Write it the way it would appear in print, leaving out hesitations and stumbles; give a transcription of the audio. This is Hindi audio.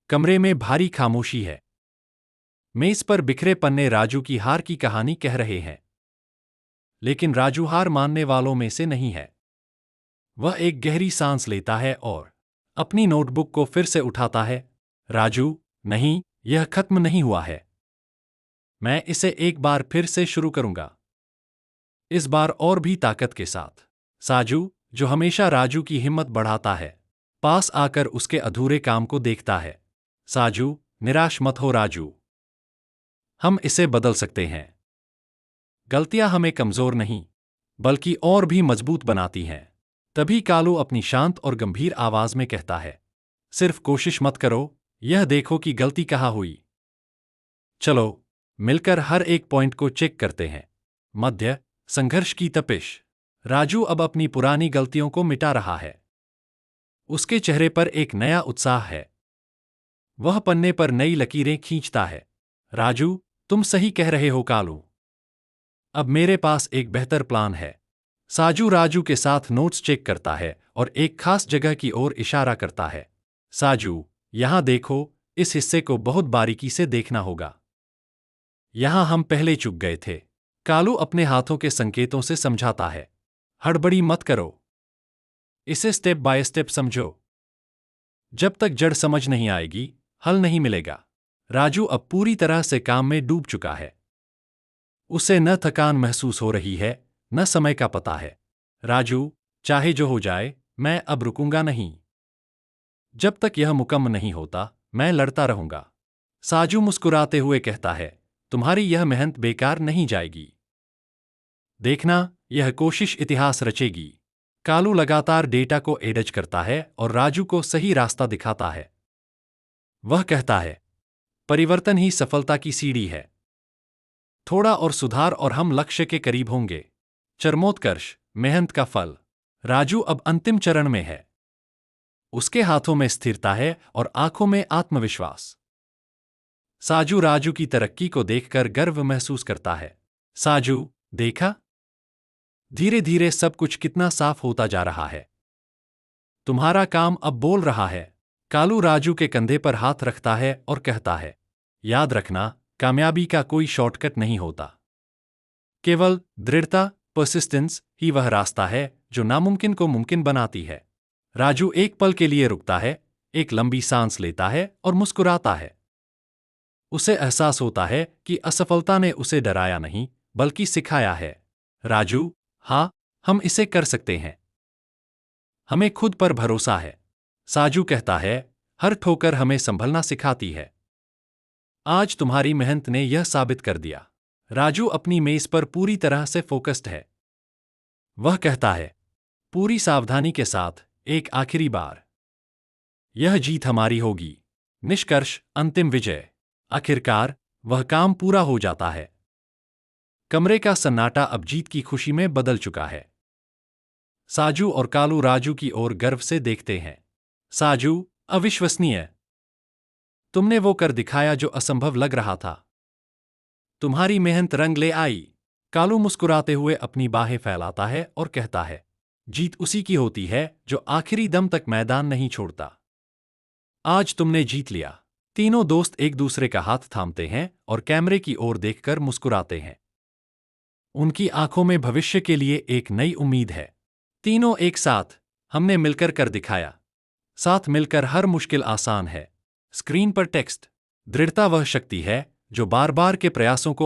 कमरे में भारी खामोशी है। मेज पर बिखरे पन्ने राजू की हार की कहानी कह रहे हैं। लेकिन राजू हार मानने वालों में से नहीं है। वह एक गहरी सांस लेता है और अपनी नोटबुक को फिर से उठाता है। राजू, नहीं, यह खत्म नहीं हुआ है। मैं इसे एक बार फिर से शुरू करूंगा। इस बार और भी ताकत के साथ। साजू, जो हमेशा राजू की हिम्मत बढ़ाता है, पास आकर उसके अधूरे काम को देखता है। साजू, निराश मत हो राजू। हम इसे बदल सकते हैं। गलतियां हमें कमजोर नहीं, बल्कि और भी मजबूत बनाती हैं। तभी कालू अपनी शांत और गंभीर आवाज में कहता है, सिर्फ कोशिश मत करो, यह देखो कि गलती कहाँ हुई। चलो, मिलकर हर एक पॉइंट को चेक करते हैं। मध्य, संघर्ष की तपिश। राजू अब अपनी पुरानी गलतियों को मिटा रहा है। उसके चेहरे पर एक नया उत्साह है। वह पन्ने पर नई लकीरें खींचता है। राजू, तुम सही कह रहे हो कालू। अब मेरे पास एक बेहतर प्लान है। साजू राजू के साथ नोट्स चेक करता है और एक खास जगह की ओर इशारा करता है। साजू, यहां देखो, इस हिस्से को बहुत बारीकी से देखना होगा। यहां हम पहले चूक गए थे। कालू अपने हाथों के संकेतों से समझाता है। हड़बड़ी मत करो। इसे स्टेप बाय स्टेप समझो। जब तक जड़ समझ नहीं आएगी, हल नहीं मिलेगा। राजू अब पूरी तरह से काम में डूब चुका है। उसे न थकान महसूस हो रही है, न समय का पता है। राजू, चाहे जो हो जाए, मैं अब रुकूंगा नहीं। जब तक यह मुकम्मल नहीं होता, मैं लड़ता रहूंगा। साजू मुस्कुराते हुए कहता है, तुम्हारी यह मेहनत बेकार नहीं जाएगी। देखना, यह कोशिश इतिहास रचेगी। कालू लगातार डेटा को एडिट करता है और राजू को सही रास्ता दिखाता है। वह कहता है, परिवर्तन ही सफलता की सीढ़ी है। थोड़ा और सुधार और हम लक्ष्य के करीब होंगे। चरमोत्कर्ष, मेहनत का फल। राजू अब अंतिम चरण में है। उसके हाथों में स्थिरता है और आंखों में आत्मविश्वास। साजू राजू की तरक्की को देखकर गर्व महसूस करता है। साजू, देखा? धीरे धीरे सब कुछ कितना साफ होता जा रहा है। तुम्हारा काम अब बोल रहा है। कालू राजू के कंधे पर हाथ रखता है और कहता है, याद रखना, कामयाबी का कोई शॉर्टकट नहीं होता। केवल दृढ़ता, परसिस्टेंस ही वह रास्ता है जो नामुमकिन को मुमकिन बनाती है। राजू एक पल के लिए रुकता है, एक लंबी सांस लेता है और मुस्कुराता है। उसे एहसास होता है कि असफलता ने उसे डराया नहीं, बल्कि सिखाया है। राजू, हाँ, हम इसे कर सकते हैं। हमें खुद पर भरोसा है। साजू कहता है, हर ठोकर हमें संभलना सिखाती है। आज तुम्हारी मेहनत ने यह साबित कर दिया। राजू अपनी मेज पर पूरी तरह से फोकस्ड है। वह कहता है, पूरी सावधानी के साथ, एक आखिरी बार। यह जीत हमारी होगी। निष्कर्ष, अंतिम विजय। आखिरकार, वह काम पूरा हो जाता है। कमरे का सन्नाटा अब जीत की खुशी में बदल चुका है। साजू और कालू राजू की ओर गर्व से देखते हैं। साजू, अविश्वसनीय। तुमने वो कर दिखाया जो असंभव लग रहा था। तुम्हारी मेहनत रंग ले आई। कालू मुस्कुराते हुए अपनी बाहें फैलाता है और कहता है, जीत उसी की होती है जो आखिरी दम तक मैदान नहीं छोड़ता। आज तुमने जीत लिया। तीनों दोस्त एक दूसरे का हाथ थामते हैं और कैमरे की ओर देखकर मुस्कुराते हैं। उनकी आंखों में भविष्य के लिए एक नई उम्मीद है। तीनों एक साथ, हमने मिलकर कर दिखाया। साथ मिलकर हर मुश्किल आसान है। स्क्रीन पर टेक्स्ट, दृढ़ता वह शक्ति है जो बार बार के प्रयासों को